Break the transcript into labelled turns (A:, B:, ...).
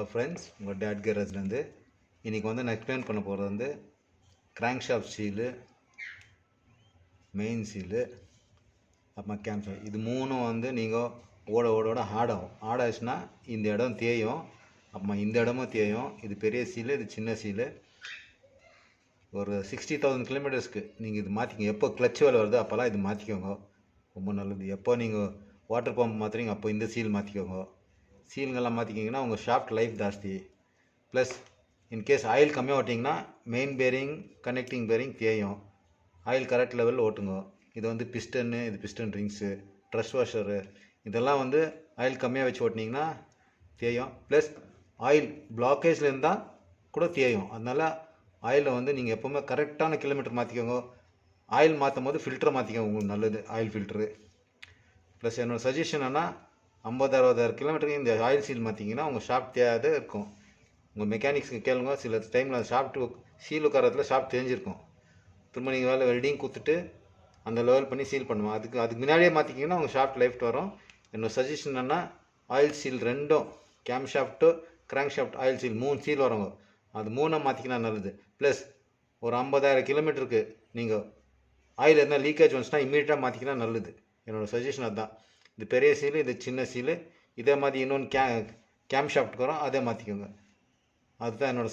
A: Hello friends, உங்கள் date கேரேஜ்லேருந்து இன்றைக்கி நான் எக்ஸ்பிளைன் பண்ண போகிறது crank shaft seal, main seal, அப்புறமா கேம்ப் இது மூணும் நீங்கள் ஓட ஆடாச்சுன்னா இந்த இடம் தேயும், அப்புறமா இந்த இடமும் தேயும். இது பெரிய சீலு, இது சின்ன சீலு. ஒரு 60,000 கிலோமீட்டர்ஸ்க்கு நீங்கள் இது மாற்றிக்கோங்க. எப்போ கிளச் வேலை வருதோ அப்போல்லாம் இது மாற்றிக்கோங்க, ரொம்ப நல்லது. எப்போ நீங்கள் வாட்டர் பம்ப் மாற்றுறீங்க அப்போ இந்த சீல் மாற்றிக்கோங்க. சீலுங்கெல்லாம் மாற்றிக்கிங்கன்னா உங்கள் ஷாஃப்ட் லைஃப் ஜாஸ்தி. ப்ளஸ் இன்கேஸ் ஆயில் கம்மியாக ஓட்டிங்கன்னா மெயின் பேரிங், கனெக்டிங் பேரிங் தேயும். ஆயில் கரெக்ட் லெவலில் ஓட்டுங்க. இது பிஸ்டன்னு, இது பிஸ்டன் ரிங்ஸு, ட்ரஸ் வாஷரு, இதெல்லாம் ஆயில் கம்மியாக வச்சு ஓட்டினீங்கன்னா தேயும். ப்ளஸ் ஆயில் பிளாக்கேஜில் இருந்தால் கூட தேயும். அதனால் ஆயிலை நீங்கள் எப்போவுமே கரெக்டான கிலோமீட்டர் மாற்றிக்கோங்க. ஆயில் மாற்றும் போது ஃபில்டரை மாற்றிக்கோங்க, உங்களுக்கு நல்லது ஆயில் ஃபில்ட்ரு. ப்ளஸ் என்னோடய சஜஷன் என்னன்னா 50,000-60,000 கிலோமீட்டருக்கு இந்த ஆயில் சீல் மாற்றிங்கன்னா உங்கள் ஷாஃப்ட் தேயாத இருக்கும். உங்கள் மெக்கானிக்ஸுக்கு கேளுங்க, சில டைமில் ஷாஃப்ட்டு சீல் உட்காரத்தில் ஷாஃப்ட் தேஞ்சிருக்கும். திரும்ப நீங்கள் வேலை வெல்டிங் கொடுத்துட்டு அந்த லெவல் பண்ணி சீல் பண்ணுவோம். அதுக்கு முன்னாடியே மாற்றிக்கிங்கன்னா உங்கள் ஷாஃப்ட் லைஃப் வரும். என்னோடய சஜஷன் என்னென்னா ஆயில் சீல் ரெண்டும், game shaft, crank shaft, oil seal 3 seal வருங்க. அது 3 மாற்றிக்கினா நல்லது. ப்ளஸ் ஒரு 50,000 கிலோமீட்டருக்கு நீங்கள் ஆயில் எதனா லீக்கேஜ் வந்துச்சுன்னா இம்மீடியட்டாக மாற்றிக்கினா நல்லது. என்னோடய சஜஷன் அதுதான். இது பெரிய சீலு, இது சின்ன சீலு. இதே மாதிரி இன்னொன்று கேம் ஷாஃப்ட்டுக்கு வரும், அதே மாற்றிக்கோங்க. அதுதான் என்னோடய